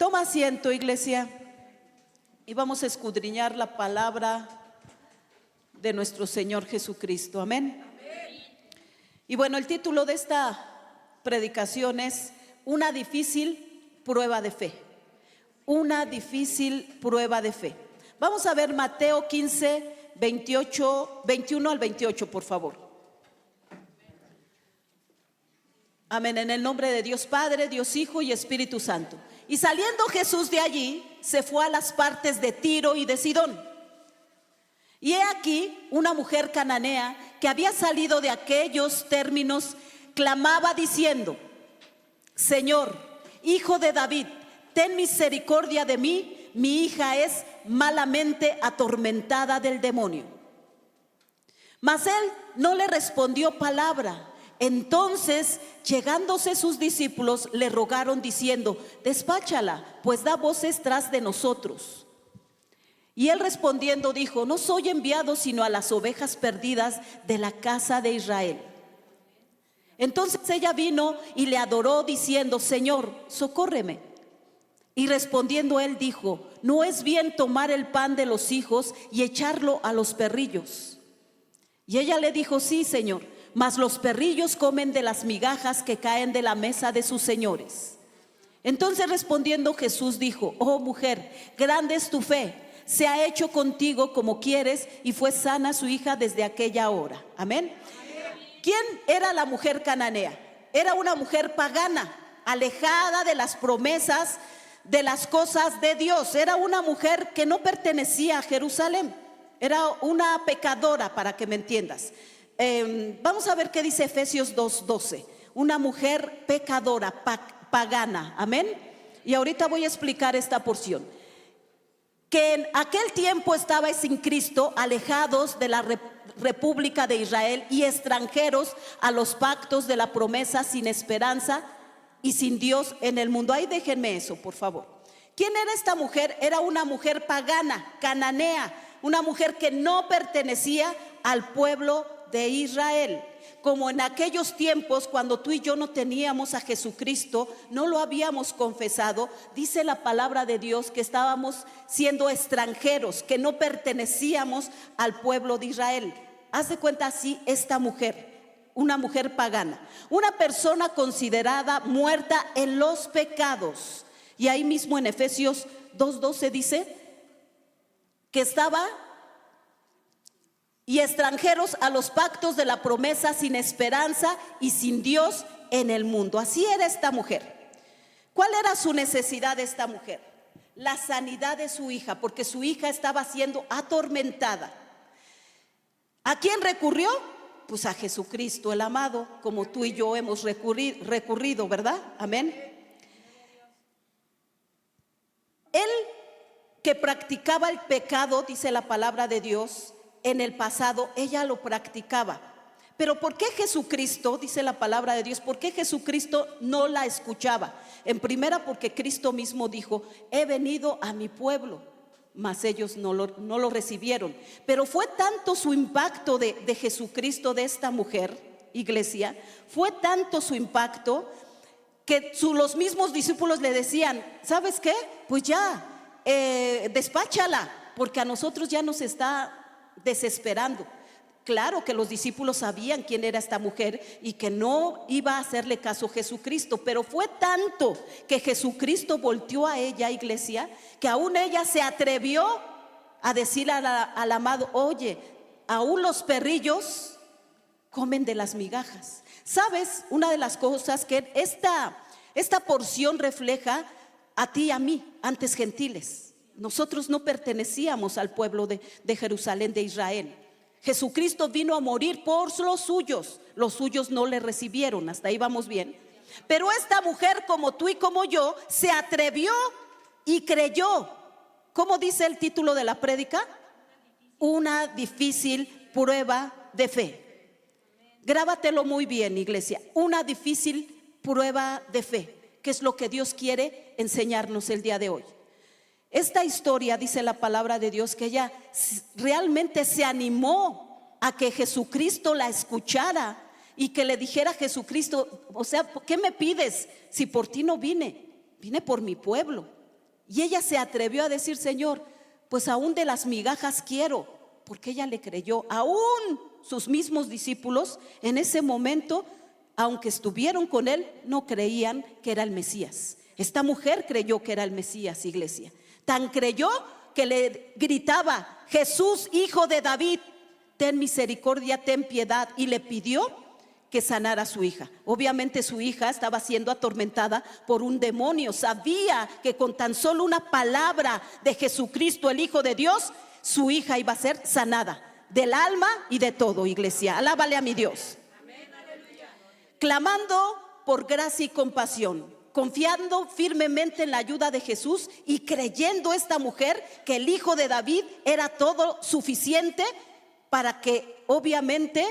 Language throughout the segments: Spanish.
Toma asiento, iglesia, y vamos a escudriñar la palabra de nuestro Señor Jesucristo. Amén. Y bueno, el título de esta predicación es Una difícil prueba de fe. Una difícil prueba de fe. Vamos a ver Mateo 15, 21 al 28, por favor. Amén. En el nombre de Dios Padre, Dios Hijo y Espíritu Santo. Y saliendo Jesús de allí, se fue a las partes de Tiro y de Sidón. Y he aquí una mujer cananea que había salido de aquellos términos, clamaba diciendo: Señor, Hijo de David, ten misericordia de mí, mi hija es malamente atormentada del demonio. Mas él no le respondió palabra. Entonces, llegándose sus discípulos, le rogaron diciendo: despáchala, pues da voces tras de nosotros. Y él respondiendo dijo: no soy enviado sino a las ovejas perdidas de la casa de Israel. Entonces ella vino y le adoró diciendo: Señor, socórreme. Y respondiendo él dijo: no es bien tomar el pan de los hijos y echarlo a los perrillos. Y ella le dijo: sí, Señor, mas los perrillos comen de las migajas que caen de la mesa de sus señores. Entonces respondiendo Jesús dijo: oh mujer, grande es tu fe, se ha hecho contigo como quieres. Y fue sana su hija desde aquella hora. Amén. ¿Quién era la mujer cananea? Era una mujer pagana, alejada de las promesas, de las cosas de Dios. Era una mujer que no pertenecía a Jerusalén. Era una pecadora, para que me entiendas. Vamos a ver qué dice Efesios 2:12. Una mujer pecadora, pagana. Amén. Y ahorita voy a explicar esta porción. Que en aquel tiempo estabais sin Cristo, alejados de la República de Israel y extranjeros a los pactos de la promesa, sin esperanza y sin Dios en el mundo. Ahí déjenme eso, por favor. ¿Quién era esta mujer? Era una mujer pagana, cananea, una mujer que no pertenecía al pueblo de Israel. Como en aquellos tiempos, cuando tú y yo no teníamos a Jesucristo, no lo habíamos confesado, dice la palabra de Dios que estábamos siendo extranjeros, que no pertenecíamos al pueblo de Israel. Haz de cuenta así esta mujer, una mujer pagana, una persona considerada muerta en los pecados. Y ahí mismo en Efesios 2:12 dice que estaba y extranjeros a los pactos de la promesa, sin esperanza y sin Dios en el mundo. Así era esta mujer. ¿Cuál era su necesidad de esta mujer? La sanidad de su hija, porque su hija estaba siendo atormentada. ¿A quién recurrió? Pues a Jesucristo el amado, como tú y yo hemos recurrido, ¿verdad? Amén. Él que practicaba el pecado, dice la palabra de Dios, en el pasado ella lo practicaba. Pero ¿por qué Jesucristo, dice la palabra de Dios, por qué Jesucristo no la escuchaba? En primera, porque Cristo mismo dijo: he venido a mi pueblo, mas ellos no lo recibieron. Pero fue tanto su impacto de Jesucristo, de esta mujer, iglesia, fue tanto su impacto que los mismos discípulos le decían: ¿sabes qué? Pues ya, despáchala, porque a nosotros ya nos está desesperando. Claro que los discípulos sabían quién era esta mujer y que no iba a hacerle caso a Jesucristo, pero fue tanto que Jesucristo volteó a ella, iglesia, que aún ella se atrevió a decirle al amado: oye, aún los perrillos comen de las migajas. ¿Sabes? Una de las cosas que esta porción refleja a ti y a mí, antes gentiles. Nosotros no pertenecíamos al pueblo de Jerusalén, de Israel. Jesucristo vino a morir por los suyos no le recibieron. Hasta ahí vamos bien. Pero esta mujer, como tú y como yo, se atrevió y creyó. ¿Cómo dice el título de la prédica? Una difícil prueba de fe. Grábatelo muy bien, iglesia. Una difícil prueba de fe, que es lo que Dios quiere enseñarnos el día de hoy. Esta historia, dice la palabra de Dios, que ella realmente se animó a que Jesucristo la escuchara y que le dijera a Jesucristo: o sea, ¿qué me pides si por ti no vine? Vine por mi pueblo. Y ella se atrevió a decir: Señor, pues aún de las migajas quiero, porque ella le creyó. Aún sus mismos discípulos en ese momento, aunque estuvieron con él, no creían que era el Mesías. Esta mujer creyó que era el Mesías, iglesia. Tan creyó que le gritaba: Jesús, hijo de David, ten misericordia, ten piedad. Y le pidió que sanara a su hija. Obviamente su hija estaba siendo atormentada por un demonio. Sabía que con tan solo una palabra de Jesucristo, el Hijo de Dios, su hija iba a ser sanada del alma y de todo, iglesia. Alábale a mi Dios. Clamando por gracia y compasión, confiando firmemente en la ayuda de Jesús y creyendo esta mujer que el Hijo de David era todo suficiente para que obviamente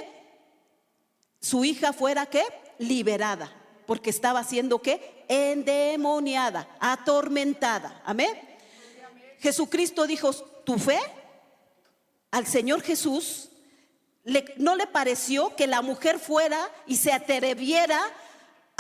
su hija fuera ¿qué? Liberada, porque estaba siendo ¿qué? Endemoniada, atormentada. Amén. Jesucristo dijo: tu fe, al Señor Jesús no le pareció que la mujer fuera y se atreviera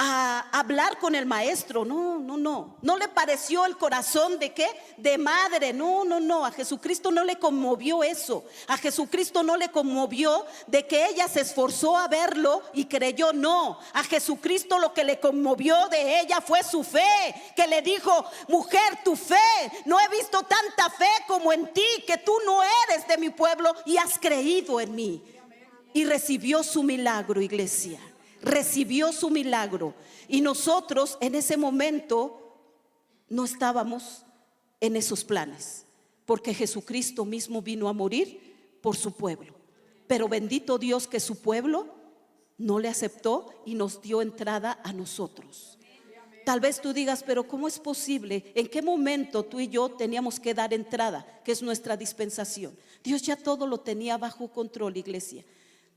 a hablar con el maestro. No le pareció el corazón de ¿qué? De madre. No, a Jesucristo no le conmovió eso. A Jesucristo no le conmovió de que ella se esforzó a verlo y creyó. No, a Jesucristo lo que le conmovió de ella fue su fe, que le dijo: mujer, tu fe, no he visto tanta fe como en ti, que tú no eres de mi pueblo y has creído en mí. Y recibió su milagro, iglesia. Recibió su milagro. Y nosotros en ese momento no estábamos en esos planes, porque Jesucristo mismo vino a morir por su pueblo. Pero bendito Dios que su pueblo no le aceptó y nos dio entrada a nosotros. Tal vez tú digas: pero ¿cómo es posible? ¿En qué momento tú y yo teníamos que dar entrada? Que es nuestra dispensación. Dios ya todo lo tenía bajo control, iglesia.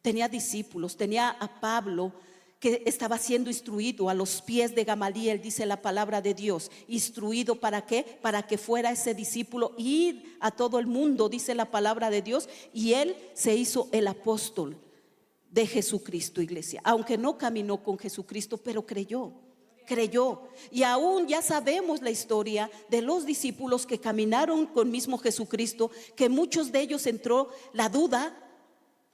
Tenía discípulos, tenía a Pablo, que estaba siendo instruido a los pies de Gamaliel, dice la palabra de Dios. Instruido ¿para qué? Para que fuera ese discípulo, ir a todo el mundo, dice la palabra de Dios. Y él se hizo el apóstol de Jesucristo, iglesia. Aunque no caminó con Jesucristo, pero creyó. Y aún ya sabemos la historia de los discípulos que caminaron con mismo Jesucristo, que muchos de ellos entró la duda,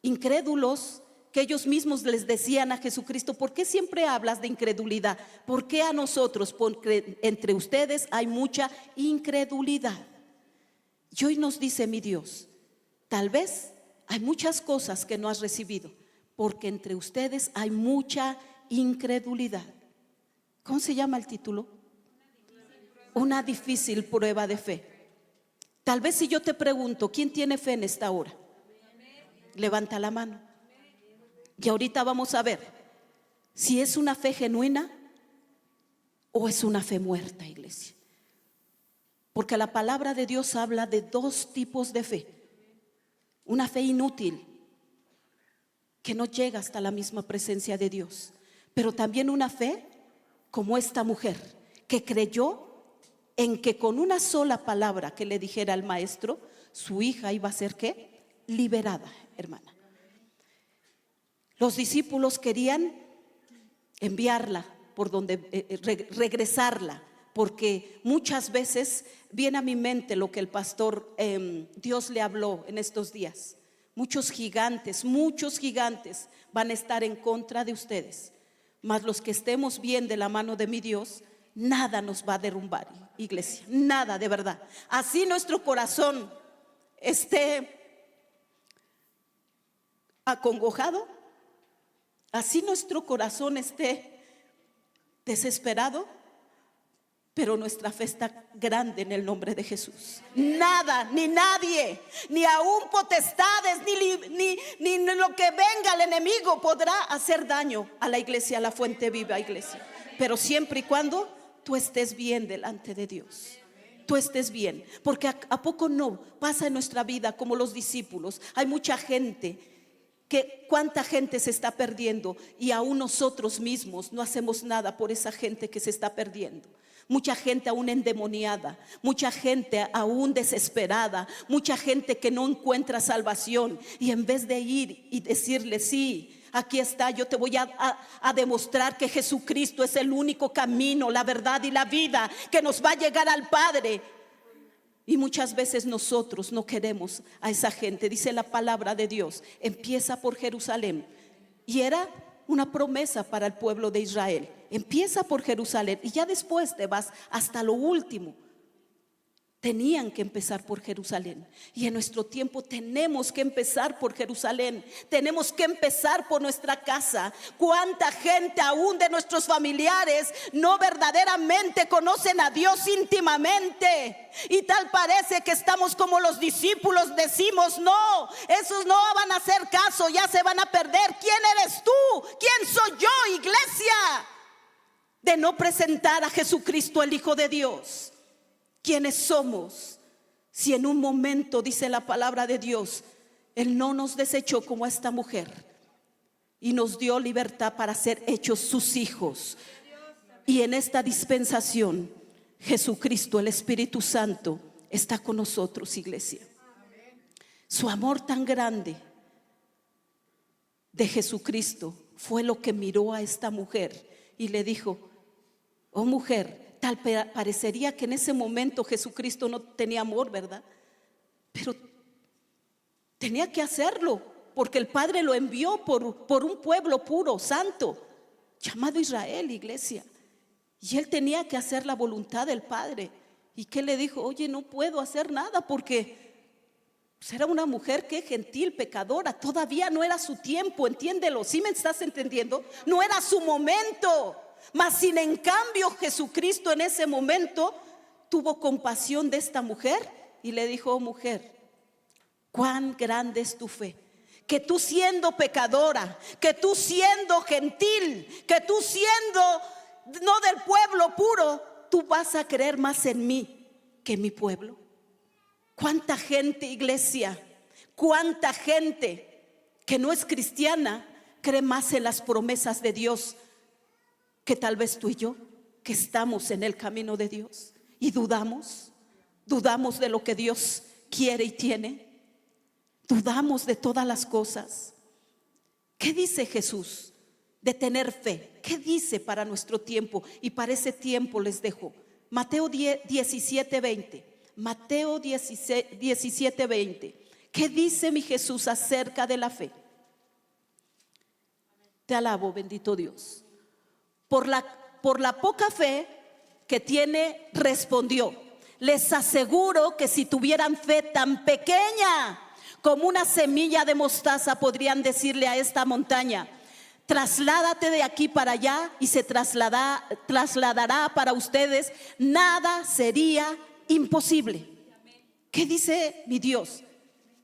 incrédulos, que ellos mismos les decían a Jesucristo: ¿por qué siempre hablas de incredulidad? ¿Por qué a nosotros? Porque entre ustedes hay mucha incredulidad. Y hoy nos dice mi Dios: tal vez hay muchas cosas que no has recibido, porque entre ustedes hay mucha incredulidad. ¿Cómo se llama el título? Una difícil prueba de fe. Tal vez si yo te pregunto: ¿quién tiene fe en esta hora? Levanta la mano. Y ahorita vamos a ver si es una fe genuina o es una fe muerta, iglesia. Porque la palabra de Dios habla de dos tipos de fe. Una fe inútil, que no llega hasta la misma presencia de Dios. Pero también una fe como esta mujer, que creyó en que con una sola palabra que le dijera al maestro, su hija iba a ser ¿qué? Liberada, hermana. Los discípulos querían enviarla por donde regresarla, porque muchas veces viene a mi mente lo que el pastor Dios le habló en estos días. Muchos gigantes van a estar en contra de ustedes, mas los que estemos bien de la mano de mi Dios, nada nos va a derrumbar, iglesia, nada, de verdad. Así nuestro corazón esté acongojado, así nuestro corazón esté desesperado, pero nuestra fe está grande en el nombre de Jesús. Nada, ni nadie, ni aún potestades, ni lo que venga el enemigo podrá hacer daño a la iglesia, a la fuente viva, iglesia. Pero siempre y cuando tú estés bien delante de Dios. Tú estés bien, porque a poco no pasa en nuestra vida como los discípulos. Hay mucha gente que cuánta gente se está perdiendo y aún nosotros mismos no hacemos nada por esa gente que se está perdiendo. Mucha gente aún endemoniada, mucha gente aún desesperada, mucha gente que no encuentra salvación, y en vez de ir y decirle: sí, aquí está, yo te voy a demostrar que Jesucristo es el único camino, la verdad y la vida que nos va a llegar al Padre. Y muchas veces nosotros no queremos a esa gente. Dice la palabra de Dios, empieza por Jerusalén. Y era una promesa para el pueblo de Israel. Empieza por Jerusalén y ya después te vas hasta lo último. Tenían que empezar por Jerusalén. Y en nuestro tiempo tenemos que empezar por Jerusalén. Tenemos que empezar por nuestra casa. ¿Cuánta gente aún de nuestros familiares no verdaderamente conocen a Dios íntimamente? Y tal parece que estamos como los discípulos. Decimos, no, esos no van a hacer caso, ya se van a perder. ¿Quién eres tú? ¿Quién soy yo, iglesia? De no presentar a Jesucristo, el Hijo de Dios. ¿Quiénes somos? Si en un momento, dice la palabra de Dios, Él no nos desechó como a esta mujer y nos dio libertad para ser hechos sus hijos. Y en esta dispensación, Jesucristo, el Espíritu Santo, está con nosotros, iglesia. Su amor tan grande de Jesucristo fue lo que miró a esta mujer y le dijo, oh mujer, tal parecería que en ese momento Jesucristo no tenía amor, ¿verdad? Pero tenía que hacerlo porque el Padre lo envió por un pueblo puro, santo, llamado Israel, iglesia. Y él tenía que hacer la voluntad del Padre. ¿Y qué le dijo? Oye, no puedo hacer nada porque pues era una mujer que gentil, pecadora. Todavía no era su tiempo, entiéndelo. ¿Sí me estás entendiendo? No era su momento. Mas sin en cambio Jesucristo en ese momento tuvo compasión de esta mujer y le dijo, oh mujer, cuán grande es tu fe, que tú siendo pecadora, que tú siendo gentil, que tú siendo no del pueblo puro, tú vas a creer más en mí que en mi pueblo. Cuánta gente, iglesia, cuánta gente que no es cristiana cree más en las promesas de Dios que tal vez tú y yo, que estamos en el camino de Dios y dudamos de lo que Dios quiere y tiene, dudamos de todas las cosas. ¿Qué dice Jesús de tener fe? ¿Qué dice para nuestro tiempo? Y para ese tiempo les dejo Mateo 17:20. Mateo 17:20. ¿Qué dice mi Jesús acerca de la fe? Te alabo, bendito Dios. Por la poca fe que tiene, respondió, les aseguro que si tuvieran fe tan pequeña como una semilla de mostaza, podrían decirle a esta montaña, trasládate de aquí para allá, y se trasladará para ustedes. Nada sería imposible. ¿Qué dice mi Dios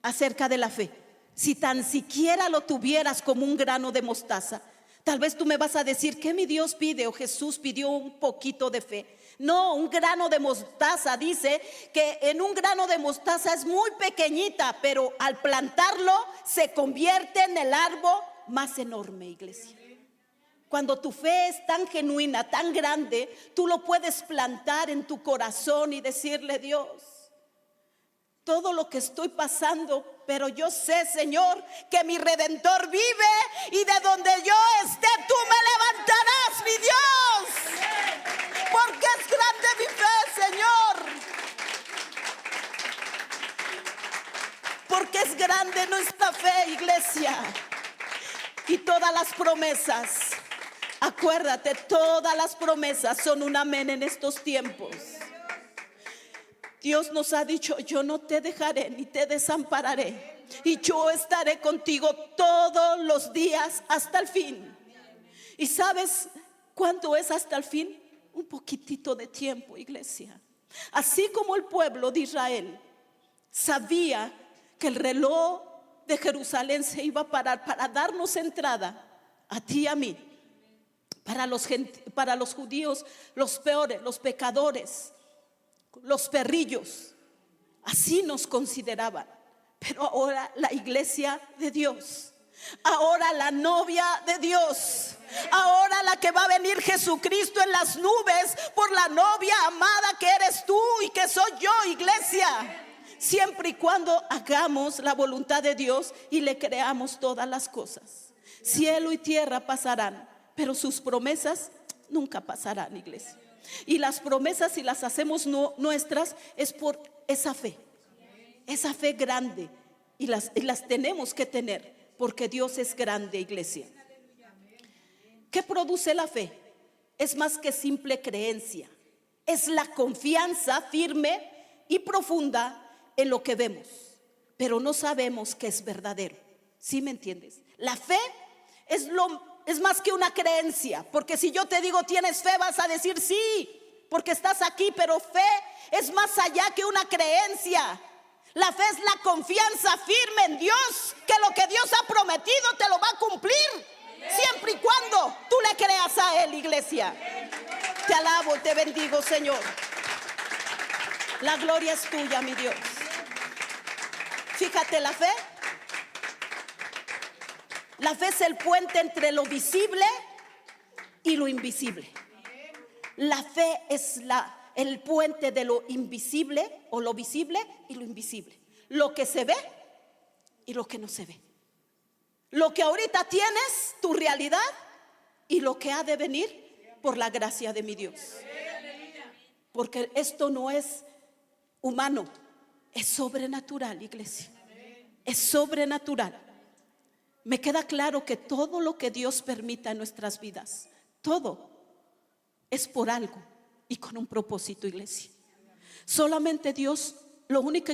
acerca de la fe? Si tan siquiera lo tuvieras como un grano de mostaza. Tal vez tú me vas a decir, ¿qué mi Dios pide? O Jesús pidió un poquito de fe. No, un grano de mostaza, dice que en un grano de mostaza es muy pequeñita, pero al plantarlo se convierte en el árbol más enorme, iglesia. Cuando tu fe es tan genuina, tan grande, tú lo puedes plantar en tu corazón y decirle, Dios, todo lo que estoy pasando, pero yo sé, Señor, que mi Redentor vive, y de donde yo esté tú me levantarás, mi Dios, porque es grande mi fe, Señor, porque es grande nuestra fe, iglesia. Y todas las promesas, acuérdate, todas las promesas son un amén en estos tiempos. Dios nos ha dicho, yo no te dejaré ni te desampararé, y yo estaré contigo todos los días hasta el fin. ¿Y sabes cuánto es hasta el fin? Un poquitito de tiempo, iglesia. Así como el pueblo de Israel sabía que el reloj de Jerusalén se iba a parar para darnos entrada a ti y a mí, para los judíos, los peores, los pecadores, los perrillos, así nos consideraban. Pero ahora la iglesia de Dios, ahora la novia de Dios, ahora la que va a venir Jesucristo en las nubes por la novia amada que eres tú y que soy yo, iglesia. Siempre y cuando hagamos la voluntad de Dios y le creamos todas las cosas. Cielo y tierra pasarán, pero sus promesas nunca pasarán, iglesia. Y las promesas, si las hacemos nuestras, es por esa fe grande. Y las tenemos que tener, porque Dios es grande, iglesia. ¿Qué produce la fe? Es más que simple creencia. Es la confianza firme y profunda en lo que vemos, pero no sabemos que es verdadero. ¿Sí me entiendes? La fe es más que una creencia, porque si yo te digo tienes fe, vas a decir sí, porque estás aquí, pero fe es más allá que una creencia. La fe es la confianza firme en Dios, que lo que Dios ha prometido te lo va a cumplir, siempre y cuando tú le creas a Él, iglesia. Te alabo y te bendigo, Señor. La gloria es tuya, mi Dios. Fíjate, la fe es el puente entre lo visible y lo invisible. La fe es el puente de lo invisible o lo visible y lo invisible. Lo que se ve y lo que no se ve. Lo que ahorita tienes, tu realidad, y lo que ha de venir por la gracia de mi Dios. Porque esto no es humano, es sobrenatural, iglesia. Es sobrenatural. Me queda claro que todo lo que Dios permita en nuestras vidas, todo es por algo y con un propósito, iglesia. Solamente Dios, lo único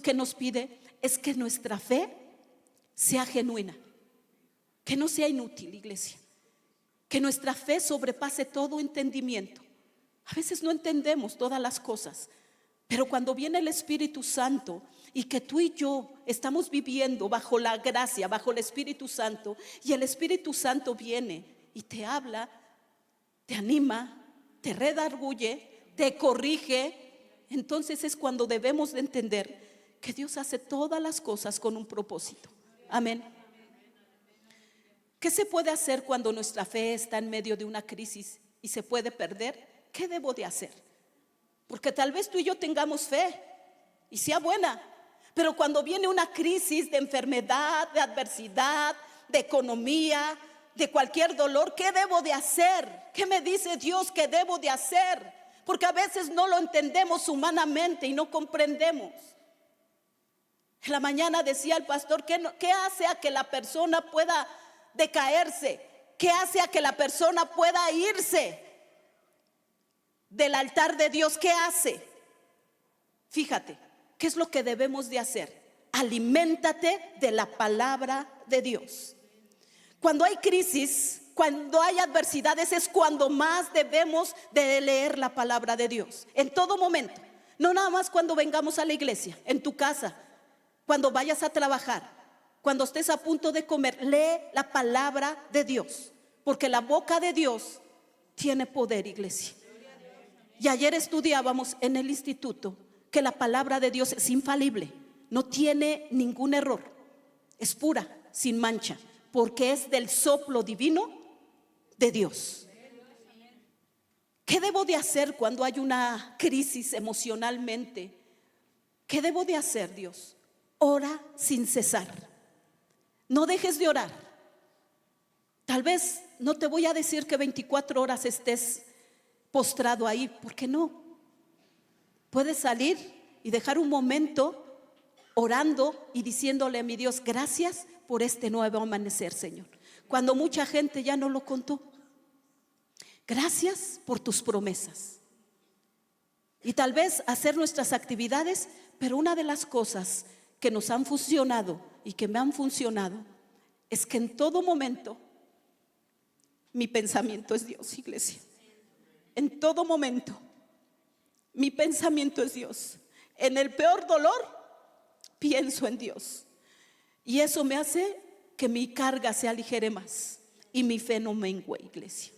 que nos pide es que nuestra fe sea genuina, que no sea inútil, iglesia. Que nuestra fe sobrepase todo entendimiento. A veces no entendemos todas las cosas, pero cuando viene el Espíritu Santo y que tú y yo estamos viviendo bajo la gracia, bajo el Espíritu Santo, y el Espíritu Santo viene y te habla, te anima, te redarguye, te corrige, entonces es cuando debemos de entender que Dios hace todas las cosas con un propósito. Amén. ¿Qué se puede hacer cuando nuestra fe está en medio de una crisis y se puede perder? ¿Qué debo de hacer? Porque tal vez tú y yo tengamos fe y sea buena, pero cuando viene una crisis de enfermedad, de adversidad, de economía, de cualquier dolor, ¿qué debo de hacer? ¿Qué me dice Dios que debo de hacer? Porque a veces no lo entendemos humanamente y no comprendemos. En la mañana decía el pastor, ¿qué hace a que la persona pueda decaerse? ¿Qué hace a que la persona pueda irse del altar de Dios? ¿Qué hace? Fíjate, ¿qué es lo que debemos de hacer? Aliméntate de la palabra de Dios. Cuando hay crisis, cuando hay adversidades, es cuando más debemos de leer la palabra de Dios. En todo momento, no nada más cuando vengamos a la iglesia, en tu casa, cuando vayas a trabajar, cuando estés a punto de comer, lee la palabra de Dios, porque la boca de Dios tiene poder, iglesia. Y ayer estudiábamos en el instituto que la palabra de Dios es infalible, no tiene ningún error, es pura, sin mancha, porque es del soplo divino de Dios. ¿Qué debo de hacer cuando hay una crisis emocionalmente? ¿Qué debo de hacer, Dios? Ora sin cesar. No dejes de orar. Tal vez no te voy a decir que 24 horas estés postrado ahí, porque no. Puedes salir y dejar un momento orando y diciéndole a mi Dios, gracias por este nuevo amanecer, Señor. Cuando mucha gente ya no lo contó. Gracias por tus promesas. Y tal vez hacer nuestras actividades, pero una de las cosas que nos han funcionado y que me han funcionado es que en todo momento mi pensamiento es Dios, iglesia. En todo momento mi pensamiento es Dios. En el peor dolor pienso en Dios, y eso me hace que mi carga se aligere más y mi fe no mengue, iglesia.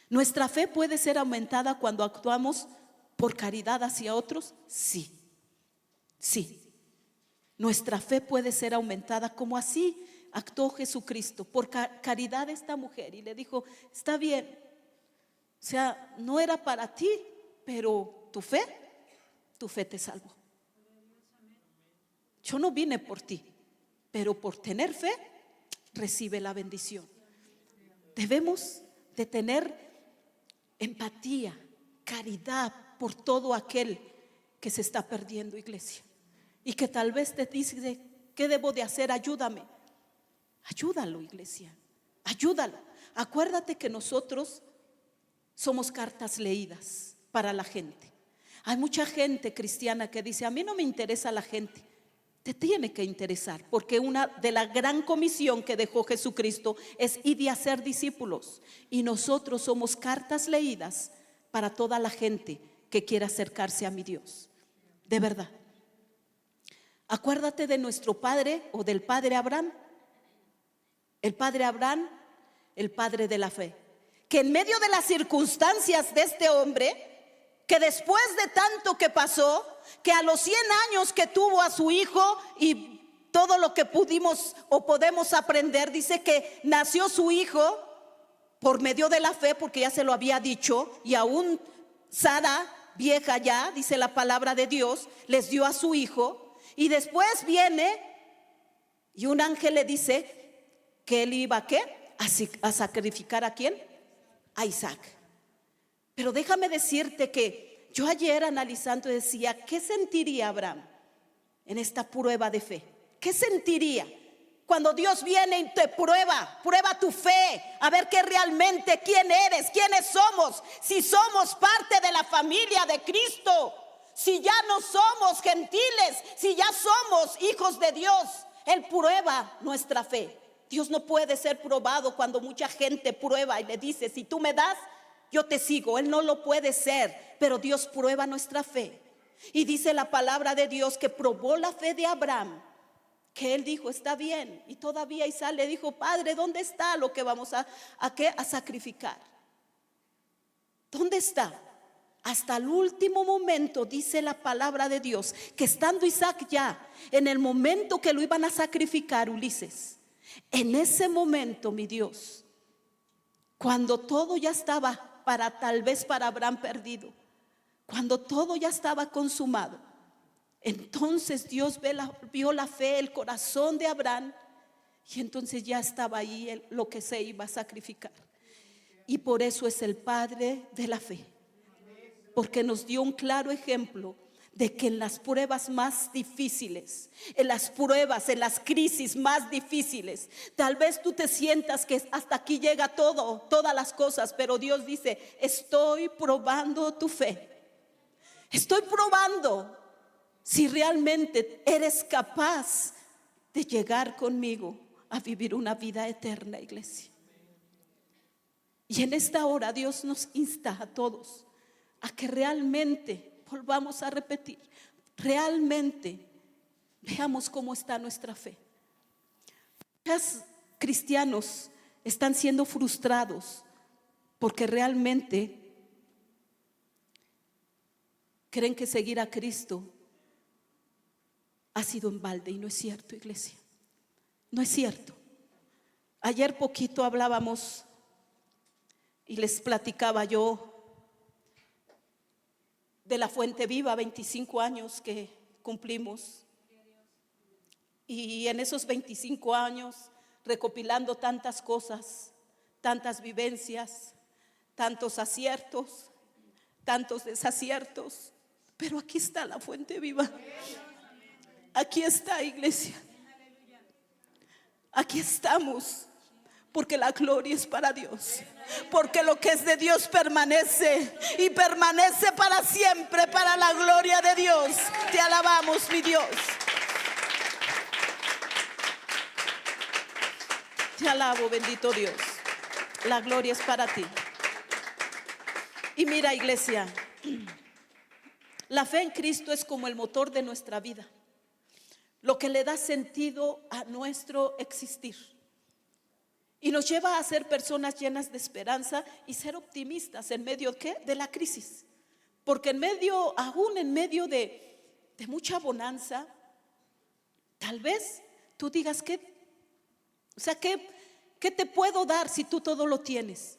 ¿Nuestra fe puede ser aumentada cuando actuamos por caridad hacia otros? Sí, sí. Nuestra fe puede ser aumentada como así actuó Jesucristo por caridad a esta mujer, y le dijo, está bien, o sea, no era para ti, pero tu fe te salvó. Yo no vine por ti, pero por tener fe recibe la bendición. Debemos de tener empatía, caridad por todo aquel que se está perdiendo, iglesia, y que tal vez te dice: ¿qué debo de hacer? Ayúdame. Ayúdalo, iglesia, ayúdalo. Acuérdate que nosotros somos cartas leídas para la gente. Hay mucha gente cristiana que dice: a mí no me interesa la gente. Te tiene que interesar, porque una de la gran comisión que dejó Jesucristo es ir y hacer discípulos, y nosotros somos cartas leídas para toda la gente que quiera acercarse a mi Dios. De verdad, acuérdate de nuestro padre, o del padre Abraham. El padre Abraham, el padre de la fe, que en medio de las circunstancias de este hombre, que después de tanto que pasó, que a los 100 años que tuvo a su hijo, y todo lo que pudimos o podemos aprender, dice que nació su hijo por medio de la fe, porque ya se lo había dicho, y aún Sara, vieja ya, dice la palabra de Dios, les dio a su hijo. Y después viene y un ángel le dice que él iba a sacrificar ¿a quién? A Isaac. Pero déjame decirte que yo ayer analizando decía: ¿qué sentiría Abraham en esta prueba de fe? ¿Qué sentiría cuando Dios viene y te prueba tu fe, a ver que realmente quién eres, quiénes somos, si somos parte de la familia de Cristo, si ya no somos gentiles, si ya somos hijos de Dios? Él prueba nuestra fe. Dios no puede ser probado cuando mucha gente prueba y le dice: si tú me das, yo te sigo. Él no lo puede ser, pero Dios prueba nuestra fe. Y dice la palabra de Dios que probó la fe de Abraham, que él dijo: está bien. Y todavía Isaac le dijo: Padre, ¿dónde está lo que vamos a sacrificar? ¿Dónde está? Hasta el último momento dice la palabra de Dios que estando Isaac ya en el momento que lo iban a sacrificar, Ulises, en ese momento, mi Dios, cuando todo ya estaba tal vez para Abraham perdido, cuando todo ya estaba consumado, entonces Dios vio la fe, el corazón de Abraham, y entonces ya estaba ahí lo que se iba a sacrificar. Y por eso es el padre de la fe, porque nos dio un claro ejemplo de que en las pruebas más difíciles, en las pruebas, en las crisis más difíciles, tal vez tú te sientas que hasta aquí llega todo, todas las cosas, pero Dios dice: estoy probando tu fe. Estoy probando si realmente eres capaz de llegar conmigo a vivir una vida eterna, iglesia. Y en esta hora Dios nos insta a todos a que realmente, volvamos a repetir, realmente veamos cómo está nuestra fe. Muchos cristianos están siendo frustrados porque realmente creen que seguir a Cristo ha sido en balde, y no es cierto, iglesia. No es cierto. Ayer poquito hablábamos y les platicaba yo de la Fuente Viva, 25 años que cumplimos. Y en esos 25 años, recopilando tantas cosas, tantas vivencias, tantos aciertos, tantos desaciertos, pero aquí está la Fuente Viva. Aquí está, iglesia. Aquí estamos, porque la gloria es para Dios, porque lo que es de Dios permanece y permanece para siempre, para la gloria de Dios. Te alabamos, mi Dios. Te alabo, bendito Dios. La gloria es para ti. Y mira, iglesia, la fe en Cristo es como el motor de nuestra vida, lo que le da sentido a nuestro existir. Y nos lleva a ser personas llenas de esperanza y ser optimistas en medio de la crisis. Porque aún en medio de mucha bonanza, tal vez tú digas: ¿qué te puedo dar si tú todo lo tienes?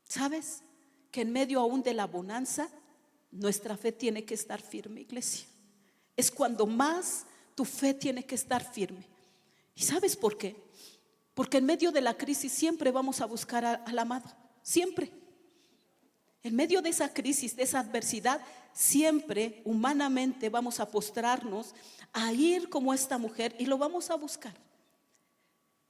¿Sabes? Que en medio aún de la bonanza, nuestra fe tiene que estar firme, iglesia. Es cuando más tu fe tiene que estar firme. ¿Y sabes por qué? Porque en medio de la crisis siempre vamos a buscar al amado, siempre. En medio de esa crisis, de esa adversidad, siempre humanamente vamos a postrarnos, a ir como esta mujer y lo vamos a buscar.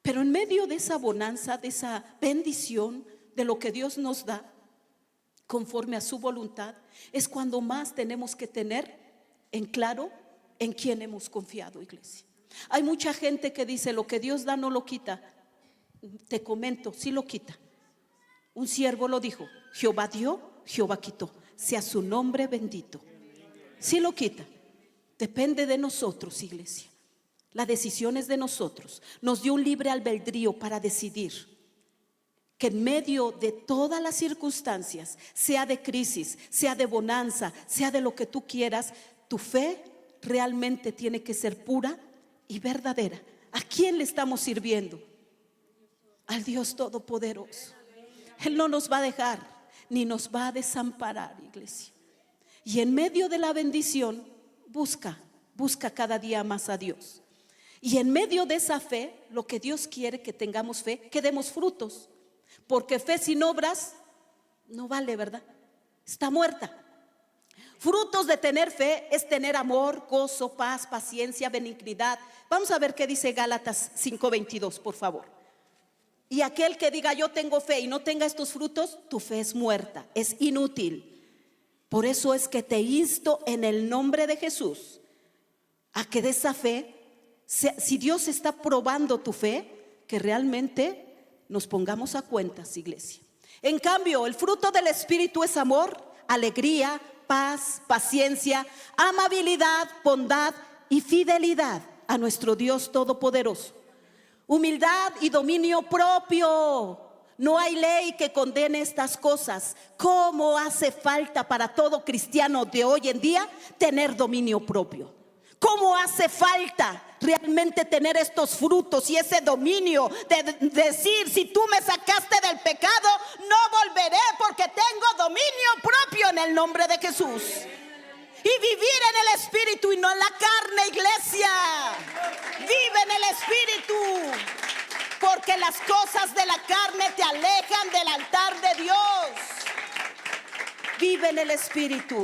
Pero en medio de esa bonanza, de esa bendición, de lo que Dios nos da, conforme a su voluntad, es cuando más tenemos que tener en claro en quién hemos confiado, iglesia. Hay mucha gente que dice: lo que Dios da no lo quita. Te comento, sí lo quita. Un siervo lo dijo: Jehová dio, Jehová quitó, sea su nombre bendito. Sí lo quita. Depende de nosotros, iglesia. La decisión es de nosotros. Nos dio un libre albedrío para decidir que en medio de todas las circunstancias, sea de crisis, sea de bonanza, sea de lo que tú quieras, tu fe realmente tiene que ser pura y verdadera. ¿A quién le estamos sirviendo? Al Dios Todopoderoso. Él no nos va a dejar ni nos va a desamparar, iglesia. Y en medio de la bendición, busca cada día más a Dios. Y en medio de esa fe, lo que Dios quiere que tengamos fe, que demos frutos. Porque fe sin obras no vale, ¿verdad? Está muerta. Frutos de tener fe es tener amor, gozo, paz, paciencia, benignidad. Vamos a ver qué dice Gálatas 5:22, por favor. Y aquel que diga: yo tengo fe y no tenga estos frutos, tu fe es muerta, es inútil. Por eso es que te insto en el nombre de Jesús a que de esa fe, si Dios está probando tu fe, que realmente nos pongamos a cuentas, iglesia. En cambio, el fruto del Espíritu es amor, alegría, paz, paciencia, amabilidad, bondad y fidelidad a nuestro Dios Todopoderoso. Humildad y dominio propio. No hay ley que condene estas cosas. ¿Cómo hace falta para todo cristiano de hoy en día tener dominio propio? ¿Cómo hace falta realmente tener estos frutos y ese dominio de decir: si tú me sacaste del pecado, no volveré porque tengo dominio propio en el nombre de Jesús? Y vivir en el Espíritu y no en la carne, iglesia. Vive en el Espíritu, porque las cosas de la carne te alejan del altar de Dios. Vive en el Espíritu.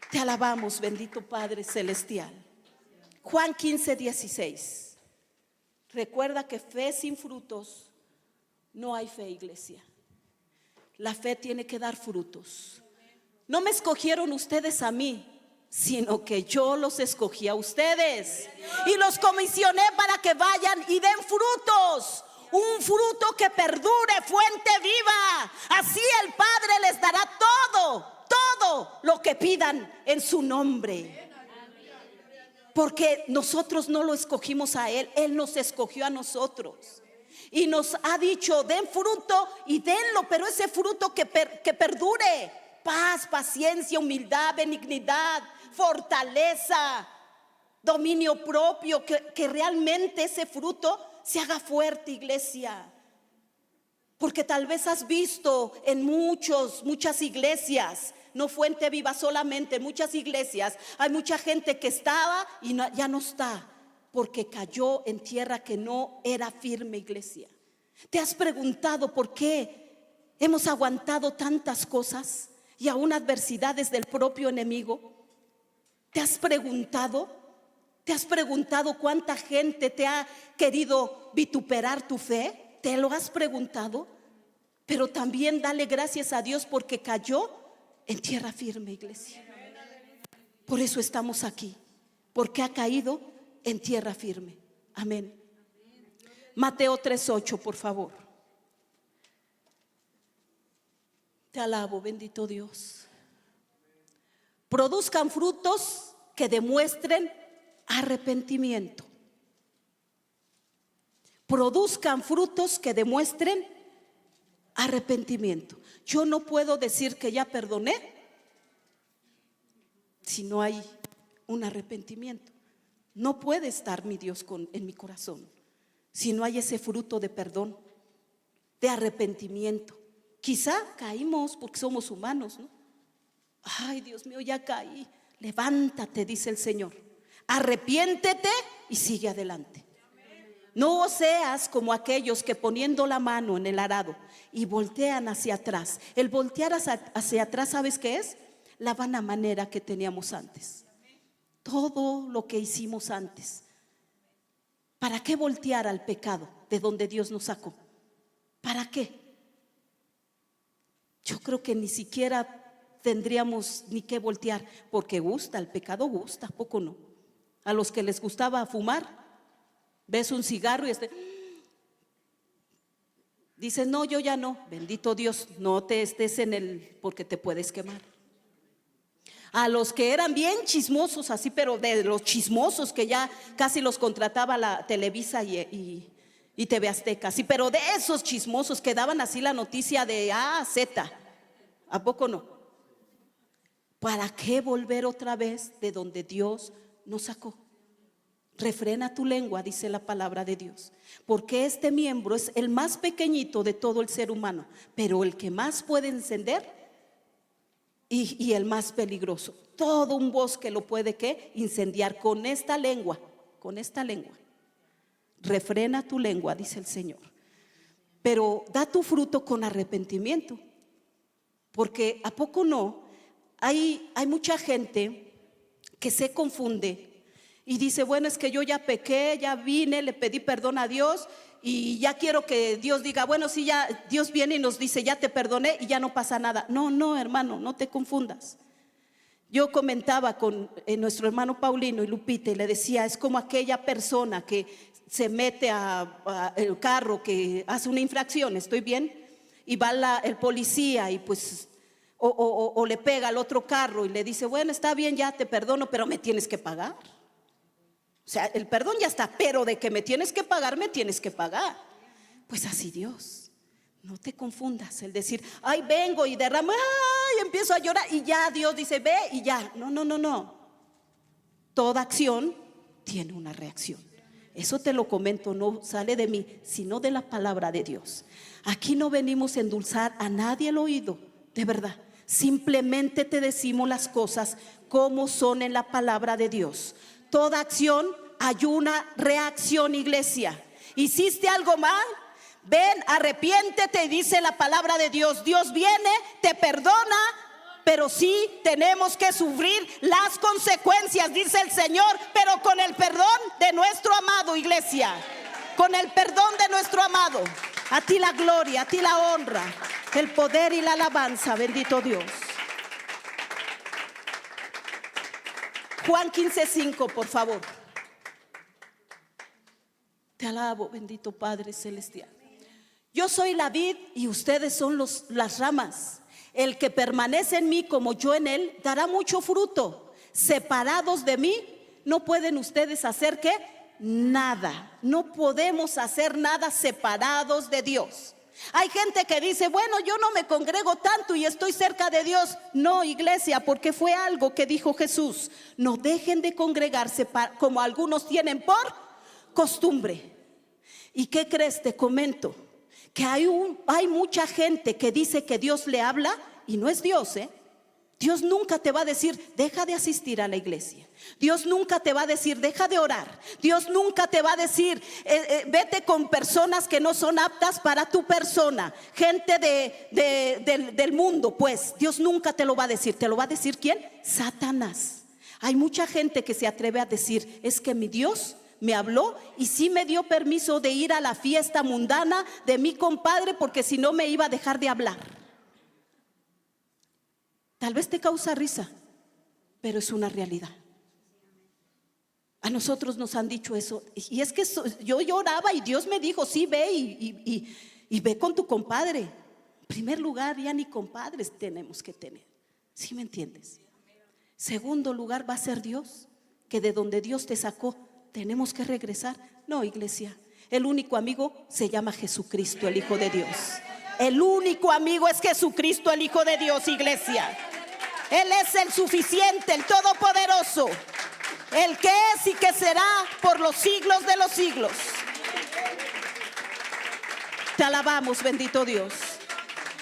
Te alabamos, bendito Padre Celestial. Juan 15:16. Recuerda que fe sin frutos no hay fe, iglesia. La fe tiene que dar frutos. No me escogieron ustedes a mí, sino que yo los escogí a ustedes y los comisioné para que vayan y den frutos. Un fruto que perdure, fuente viva. Así el Padre les dará todo lo que pidan en su nombre. Porque nosotros no lo escogimos a Él, Él nos escogió a nosotros. Y nos ha dicho: den fruto y denlo, pero ese fruto que perdure. Paz, paciencia, humildad, benignidad, fortaleza, dominio propio. Que realmente ese fruto se haga fuerte, iglesia. Porque tal vez has visto en muchas iglesias, no Fuente Viva solamente, en muchas iglesias hay mucha gente que estaba y ya no está, porque cayó en tierra que no era firme, iglesia. ¿Te has preguntado por qué hemos aguantado tantas cosas y aún adversidades del propio enemigo? ¿Te has preguntado? ¿Te has preguntado cuánta gente te ha querido vituperar tu fe? ¿Te lo has preguntado? Pero también dale gracias a Dios porque cayó en tierra firme, iglesia. Por eso estamos aquí, porque ha caído en tierra firme. Amén. Mateo 3:8, por favor. Te alabo, bendito Dios. Produzcan frutos que demuestren arrepentimiento. Produzcan frutos que demuestren arrepentimiento. Yo no puedo decir que ya perdoné si no hay un arrepentimiento. No puede estar mi Dios en mi corazón si no hay ese fruto de perdón, de arrepentimiento. Quizá caímos porque somos humanos, ¿no? Ay, Dios mío, ya caí. Levántate, dice el Señor. Arrepiéntete y sigue adelante. No seas como aquellos que poniendo la mano en el arado y voltean hacia atrás. El voltear hacia atrás, ¿sabes qué es? La vana manera que teníamos antes. Todo lo que hicimos antes. ¿Para qué voltear al pecado de donde Dios nos sacó? ¿Para qué? Yo creo que ni siquiera tendríamos ni que voltear, porque gusta, el pecado gusta, ¿a poco no? A los que les gustaba fumar, ves un cigarro y dices, no, yo ya no. Bendito Dios, no te estés porque te puedes quemar. A los que eran bien chismosos así, pero de los chismosos que ya casi los contrataba la Televisa y TV Azteca, sí, pero de esos chismosos que daban así la noticia de A a Z, ¿a poco no? ¿Para qué volver otra vez de donde Dios nos sacó? Refrena tu lengua, dice la palabra de Dios, porque este miembro es el más pequeñito de todo el ser humano, pero el que más puede encender y el más peligroso. Todo un bosque lo puede ¿qué? Incendiar con esta lengua, con esta lengua. Refrena tu lengua, dice el Señor, pero da tu fruto con arrepentimiento, porque ¿a poco no? Hay mucha gente que se confunde y dice, bueno, es que yo ya pequé, ya vine, le pedí perdón a Dios y ya quiero que Dios diga, bueno, sí, ya Dios viene y nos dice, ya te perdoné y ya no pasa nada. No, hermano, no te confundas. Yo comentaba con nuestro hermano Paulino y Lupita y le decía, es como aquella persona que se mete a el carro, que hace una infracción, ¿estoy bien? Y va el policía y pues o le pega al otro carro y le dice, bueno, está bien, ya te perdono, pero me tienes que pagar. O sea, el perdón ya está, pero de que me tienes que pagar, me tienes que pagar. Pues así Dios, no te confundas. El decir, ay, vengo y derramo, ay, empiezo a llorar y ya Dios dice, ve y ya. No. Toda acción tiene una reacción. Eso te lo comento, no sale de mí, sino de la palabra de Dios. Aquí no venimos a endulzar a nadie el oído, de verdad. Simplemente te decimos las cosas como son en la palabra de Dios. Toda acción hay una reacción, iglesia. ¿Hiciste algo mal? Ven, arrepiéntete, dice la palabra de Dios. Dios viene, te perdona, pero sí tenemos que sufrir las consecuencias, dice el Señor, pero con el perdón de nuestro amado, iglesia. Con el perdón de nuestro amado. A ti la gloria, a ti la honra, el poder y la alabanza, bendito Dios. Juan 15:5, por favor. Te alabo, bendito Padre celestial. Yo soy la vid y ustedes son las ramas. El que permanece en mí como yo en él dará mucho fruto. Separados de mí no pueden ustedes hacer ¿qué? Nada. No podemos hacer nada separados de Dios. Hay gente que dice, bueno, yo no me congrego tanto y estoy cerca de Dios. No, iglesia, porque fue algo que dijo Jesús. No dejen de congregarse como algunos tienen por costumbre. ¿Y qué crees? Te comento que hay mucha gente que dice que Dios le habla y no es Dios, Dios nunca te va a decir, deja de asistir a la iglesia. Dios nunca te va a decir, deja de orar. Dios nunca te va a decir, vete con personas que no son aptas para tu persona. Gente del mundo, pues. Dios nunca te lo va a decir. ¿Te lo va a decir quién? Satanás. Hay mucha gente que se atreve a decir, es que mi Dios me habló y sí me dio permiso de ir a la fiesta mundana de mi compadre, porque si no me iba a dejar de hablar. Tal vez te causa risa, pero es una realidad. A nosotros nos han dicho eso. Y es que yo lloraba y Dios me dijo, sí, ve y ve con tu compadre. En primer lugar, ya ni compadres tenemos que tener. ¿Sí me entiendes? Segundo lugar, va a ser Dios, que de donde Dios te sacó tenemos que regresar. No, iglesia, el único amigo se llama Jesucristo, el Hijo de Dios. El único amigo es Jesucristo, el Hijo de Dios, iglesia. Él es el suficiente, el todopoderoso, el que es y que será por los siglos de los siglos. Te alabamos, bendito Dios.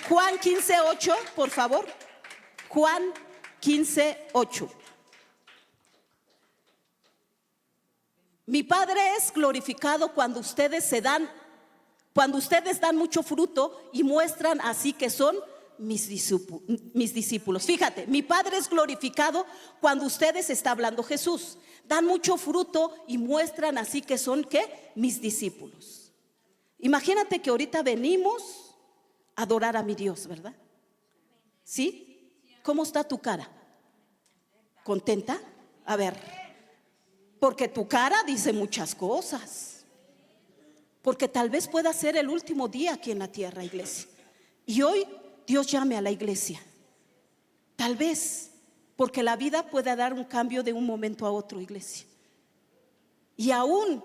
Juan 15:8, por favor. Juan 15:8. Mi Padre es glorificado cuando ustedes dan mucho fruto y muestran así que son mis discípulos. Fíjate, mi Padre es glorificado cuando ustedes, está hablando Jesús, dan mucho fruto y muestran así que son, ¿qué? Mis discípulos. Imagínate que ahorita venimos a adorar a mi Dios, ¿verdad? ¿Sí? ¿Cómo está tu cara? ¿Contenta? A ver, porque tu cara dice muchas cosas. Porque tal vez pueda ser el último día aquí en la tierra, iglesia. Y hoy Dios llame a la iglesia. Tal vez, porque la vida pueda dar un cambio de un momento a otro, iglesia. Y aún,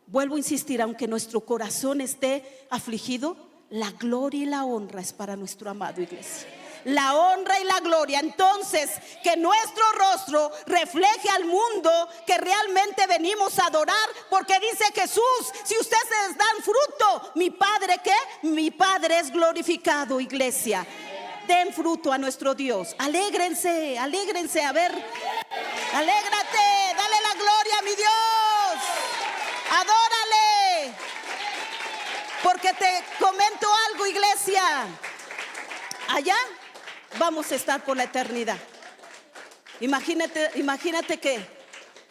vuelvo a insistir, aunque nuestro corazón esté afligido, la gloria y la honra es para nuestro amado, iglesia. La honra y la gloria. Entonces, que nuestro rostro refleje al mundo que realmente venimos a adorar, porque dice Jesús, si ustedes dan fruto, mi Padre, ¿qué? Mi Padre es glorificado, iglesia. Den fruto a nuestro Dios. Alégrense, alégrense, a ver. Alégrate, dale la gloria a mi Dios. Adórale. Porque te comento algo, iglesia. Allá vamos a estar por la eternidad. Imagínate que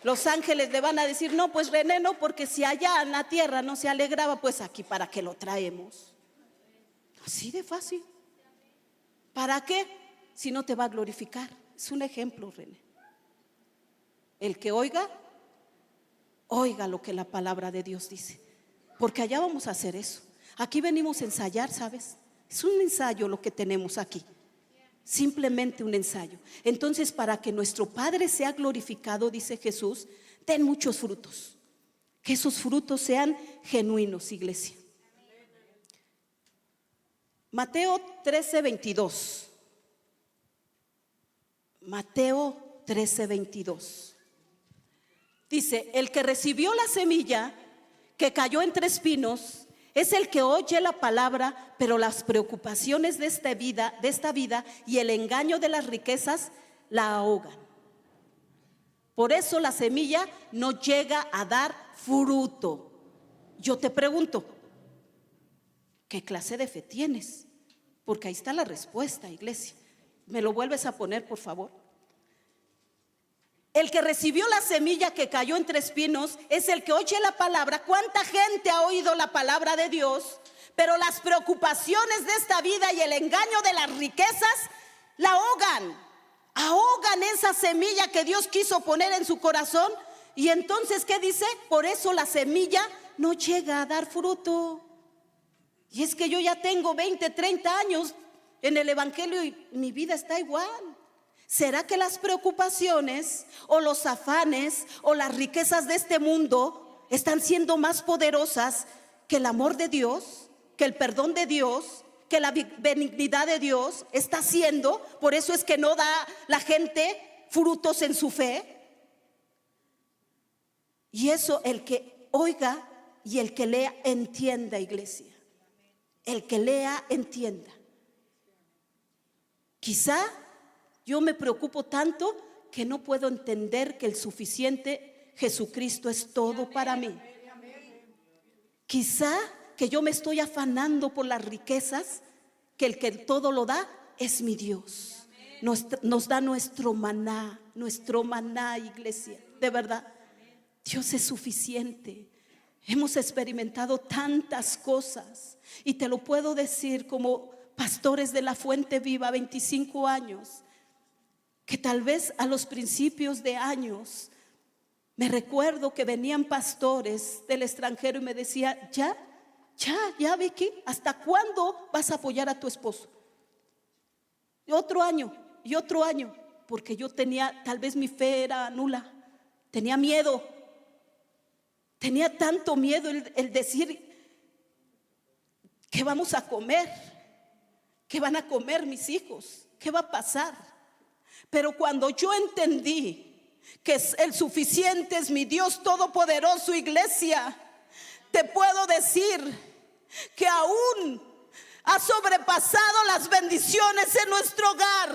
los ángeles le van a decir, no, pues René no, porque si allá en la tierra no se alegraba, pues aquí para qué lo traemos. Así de fácil. ¿Para qué? Si no te va a glorificar. Es un ejemplo, René. El que oiga lo que la palabra de Dios dice. Porque allá vamos a hacer eso. Aquí venimos a ensayar, ¿sabes? Es un ensayo lo que tenemos aquí. Simplemente un ensayo. Entonces, para que nuestro Padre sea glorificado, dice Jesús, den muchos frutos. Que esos frutos sean genuinos, iglesia. Mateo 13:22. Mateo 13:22. Dice, el que recibió la semilla que cayó entre espinos es el que oye la palabra, pero las preocupaciones de esta vida y el engaño de las riquezas la ahogan. Por eso la semilla no llega a dar fruto. Yo te pregunto, ¿qué clase de fe tienes? Porque ahí está la respuesta, iglesia. ¿Me lo vuelves a poner, por favor? El que recibió la semilla que cayó entre espinos es el que oye la palabra. ¿Cuánta gente ha oído la palabra de Dios? Pero las preocupaciones de esta vida y el engaño de las riquezas la ahogan esa semilla que Dios quiso poner en su corazón. Y entonces, ¿qué dice? Por eso la semilla no llega a dar fruto. Y es que yo ya tengo 20, 30 años en el evangelio y mi vida está igual. ¿Será que las preocupaciones o los afanes o las riquezas de este mundo están siendo más poderosas que el amor de Dios, que el perdón de Dios, que la benignidad de Dios está haciendo? Por eso es que no da la gente frutos en su fe. Y eso, el que oiga y el que lea, entienda, iglesia. El que lea, entienda. Quizá yo me preocupo tanto que no puedo entender que el suficiente Jesucristo es todo para mí. Quizá que yo me estoy afanando por las riquezas, que el que todo lo da es mi Dios. Nos da nuestro maná, iglesia. De verdad, Dios es suficiente. Hemos experimentado tantas cosas y te lo puedo decir como pastores de la Fuente Viva, 25 años. Que tal vez a los principios de años me recuerdo que venían pastores del extranjero y me decían, ya Vicky, ¿hasta cuándo vas a apoyar a tu esposo? Y otro año, porque yo tenía, tal vez mi fe era nula, tenía miedo, tenía tanto miedo el decir, ¿qué vamos a comer? ¿Qué van a comer mis hijos? ¿Qué va a pasar? Pero cuando yo entendí que el suficiente es mi Dios todopoderoso, iglesia, te puedo decir que aún ha sobrepasado las bendiciones en nuestro hogar.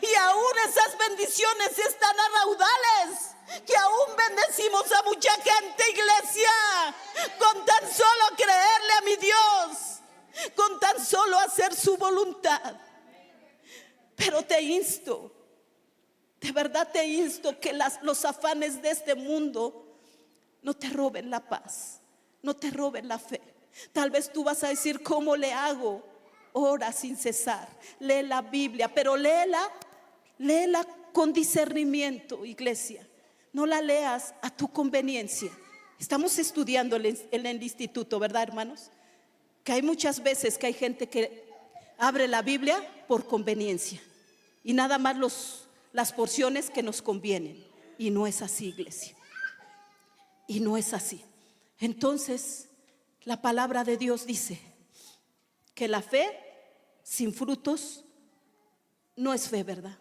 Y aún esas bendiciones están a raudales, que aún bendecimos a mucha gente, iglesia. verdad te insto que los afanes de este mundo no te roben la paz, no te roben la fe. Tal vez tú vas a decir, ¿cómo le hago? Ora sin cesar, lee la Biblia, pero léela con discernimiento, iglesia. No la leas a tu conveniencia. Estamos estudiando en el instituto, ¿verdad, hermanos? Que hay muchas veces que hay gente que abre la Biblia por conveniencia y nada más las porciones que nos convienen. Y no es así, iglesia. Y no es así. Entonces, la palabra de Dios dice que la fe sin frutos no es fe, ¿verdad?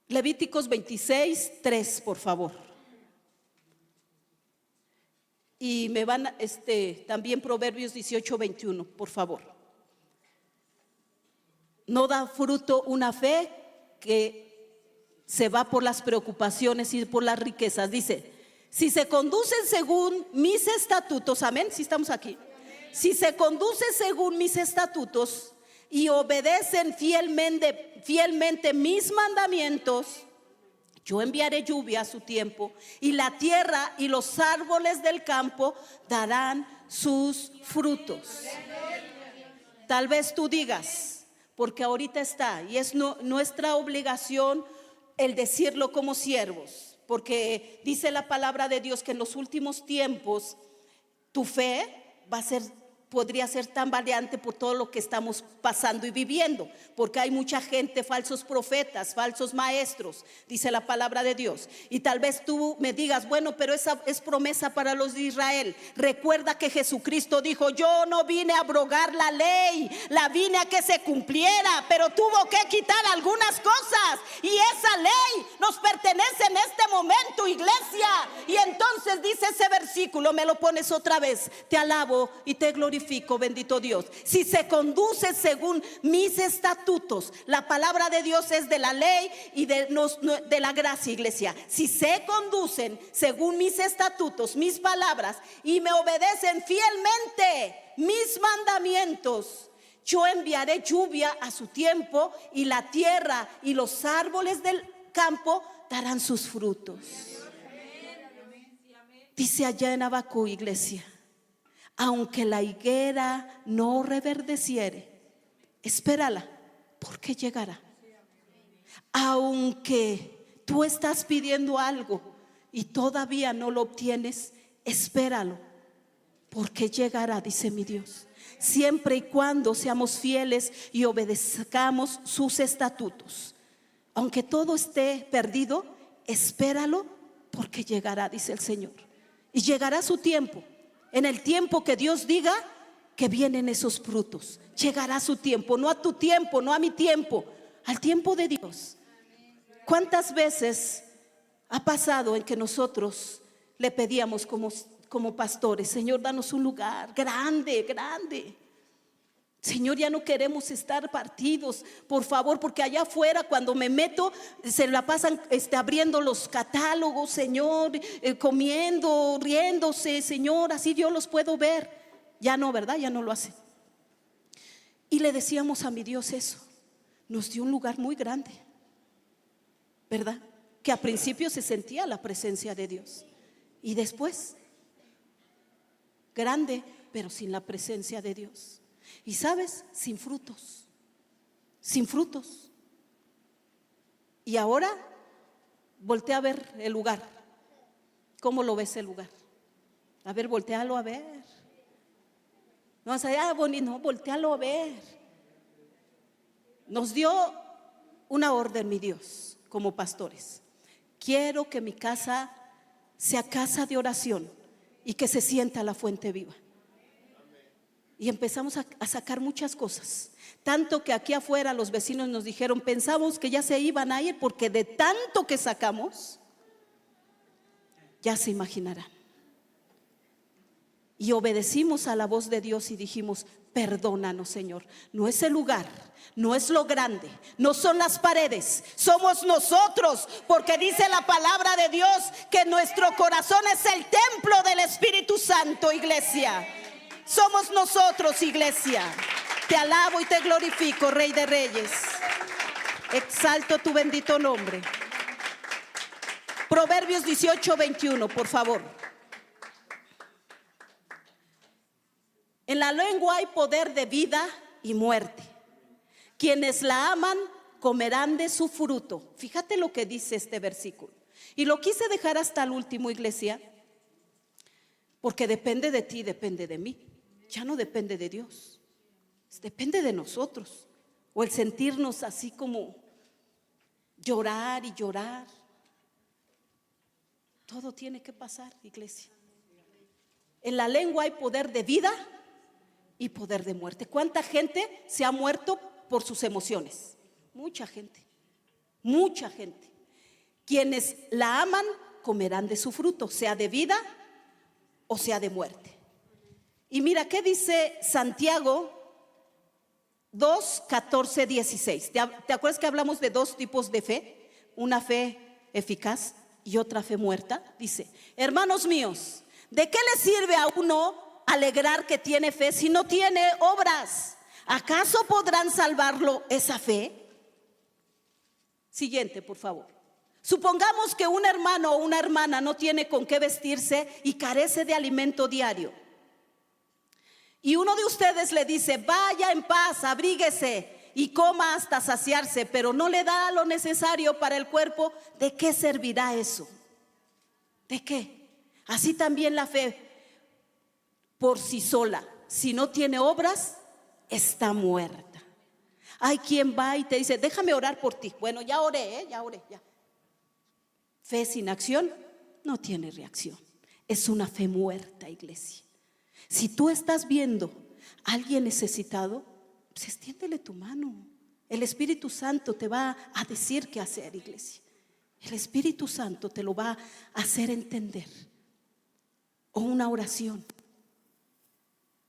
Levíticos 26:3, por favor. Y me van también Proverbios 18:21, por favor. No da fruto una fe que se va por las preocupaciones y por las riquezas. Dice, si se conducen según mis estatutos, amén, si estamos aquí. Si se conduce según mis estatutos y obedecen fielmente mis mandamientos, yo enviaré lluvia a su tiempo y la tierra y los árboles del campo darán sus frutos. Tal vez tú digas, porque ahorita está, y es nuestra obligación el decirlo como siervos, porque dice la palabra de Dios que en los últimos tiempos tu fe podría ser tambaleante por todo lo que estamos pasando y viviendo, porque hay mucha gente, falsos profetas, falsos maestros, dice la palabra de Dios. Y tal vez tú me digas, bueno, pero esa es promesa para los de Israel. Recuerda que Jesucristo dijo, yo no vine a abrogar la ley, la vine a que se cumpliera, pero tuvo que quitar algunas cosas y esa ley nos pertenece en este momento, iglesia. Y entonces dice ese versículo, me lo pones otra vez, te alabo y te glorifico, bendito Dios. Si se conduce según mis estatutos, la palabra de Dios es de la ley y de la gracia, iglesia. Si se conducen según mis estatutos, mis palabras, y me obedecen fielmente mis mandamientos, yo enviaré lluvia a su tiempo y la tierra y los árboles del campo darán sus frutos. Dice allá en Habacuc, iglesia, aunque la higuera no reverdeciere, espérala, porque llegará. Aunque tú estás pidiendo algo y todavía no lo obtienes, espéralo, porque llegará, dice mi Dios. Siempre y cuando seamos fieles y obedezcamos sus estatutos. Aunque todo esté perdido, espéralo, porque llegará, dice el Señor. Y llegará su tiempo. En el tiempo que Dios diga que vienen esos frutos, llegará su tiempo, no a tu tiempo, no a mi tiempo, al tiempo de Dios. ¿Cuántas veces ha pasado en que nosotros le pedíamos como pastores, Señor, danos un lugar grande, grande? Señor, ya no queremos estar partidos, por favor, porque allá afuera cuando me meto se la pasan abriendo los catálogos, Señor, comiendo, riéndose, Señor, así yo los puedo ver. Ya no, ¿verdad? Ya no lo hacen. Y le decíamos a mi Dios eso. Nos dio un lugar muy grande, ¿verdad? Que a principio se sentía la presencia de Dios y después grande, pero sin la presencia de Dios. Y sabes, sin frutos, sin frutos. Y ahora voltea a ver el lugar. ¿Cómo lo ves el lugar? A ver, voltealo a ver. No vas a decir, bonito, no, voltealo a ver. Nos dio una orden, mi Dios, como pastores. Quiero que mi casa sea casa de oración y que se sienta la fuente viva. Y empezamos a sacar muchas cosas. Tanto que aquí afuera los vecinos nos dijeron, pensamos que ya se iban a ir porque de tanto que sacamos, ya se imaginarán. Y obedecimos a la voz de Dios y dijimos, perdónanos, Señor. No es el lugar, no es lo grande, no son las paredes, somos nosotros, porque dice la palabra de Dios que nuestro corazón es el templo del Espíritu Santo, iglesia. Somos nosotros, iglesia. Te alabo y te glorifico, Rey de Reyes. Exalto tu bendito nombre. Proverbios 18:21, por favor. En la lengua hay poder de vida y muerte. Quienes la aman comerán de su fruto. Fíjate lo que dice este versículo. Y lo quise dejar hasta el último, iglesia, porque depende de ti, depende de mí. Ya no depende de Dios, depende de nosotros. O el sentirnos así como llorar y llorar. Todo tiene que pasar, iglesia. En la lengua hay poder de vida y poder de muerte. ¿Cuánta gente se ha muerto por sus emociones? Mucha gente, mucha gente. Quienes la aman comerán de su fruto, sea de vida o sea de muerte. Y mira qué dice Santiago 2, 14, 16. ¿Te acuerdas que hablamos de dos tipos de fe? Una fe eficaz y otra fe muerta. Dice: hermanos míos, ¿de qué le sirve a uno alegrar que tiene fe si no tiene obras? ¿Acaso podrán salvarlo esa fe? Siguiente, por favor. Supongamos que un hermano o una hermana no tiene con qué vestirse y carece de alimento diario. Y uno de ustedes le dice: vaya en paz, abríguese y coma hasta saciarse, pero no le da lo necesario para el cuerpo. ¿De qué servirá eso? ¿De qué? Así también la fe por sí sola, si no tiene obras, está muerta. Hay quien va y te dice: déjame orar por ti. Bueno, ya oré, ya. Fe sin acción no tiene reacción. Es una fe muerta, iglesia. Si tú estás viendo a alguien necesitado, pues extiéndele tu mano. El Espíritu Santo te va a decir qué hacer, iglesia. El Espíritu Santo te lo va a hacer entender. O una oración.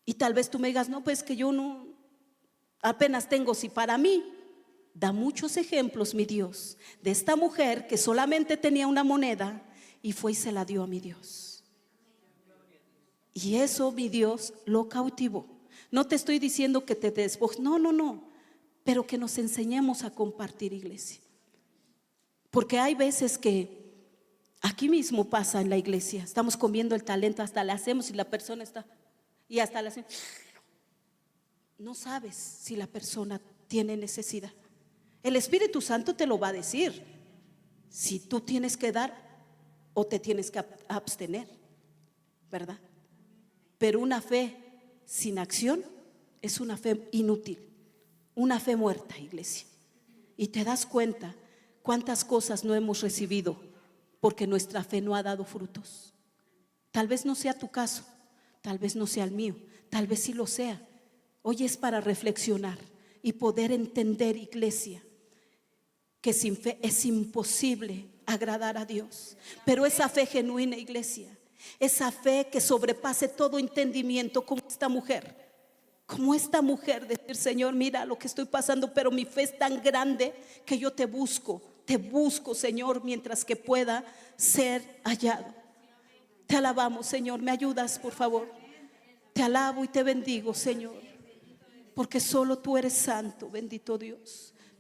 Y tal vez tú me digas: no, pues que yo no, apenas tengo. Si para mí da muchos ejemplos, mi Dios, de esta mujer que solamente tenía una moneda y fue y se la dio a mi Dios. Y eso, mi Dios, lo cautivó. No te estoy diciendo que te despojes, no, pero que nos enseñemos a compartir, iglesia. Porque hay veces que aquí mismo pasa en la iglesia, estamos comiendo el talento, hasta le hacemos y la persona está, y hasta le hacemos. No sabes si la persona tiene necesidad. El Espíritu Santo te lo va a decir, si tú tienes que dar o te tienes que abstener, ¿verdad? Pero una fe sin acción es una fe inútil, una fe muerta, iglesia. Y te das cuenta cuántas cosas no hemos recibido porque nuestra fe no ha dado frutos. Tal vez no sea tu caso, tal vez no sea el mío, tal vez sí lo sea. Hoy es para reflexionar y poder entender, iglesia, que sin fe es imposible agradar a Dios. Pero esa fe genuina, iglesia, esa fe que sobrepase todo entendimiento, como esta mujer, decir: Señor, mira lo que estoy pasando, pero mi fe es tan grande que yo te busco, Señor, mientras que pueda ser hallado. Te alabamos, Señor. ¿Me ayudas, por favor? Te alabo y te bendigo, Señor, porque solo tú eres santo, bendito Dios.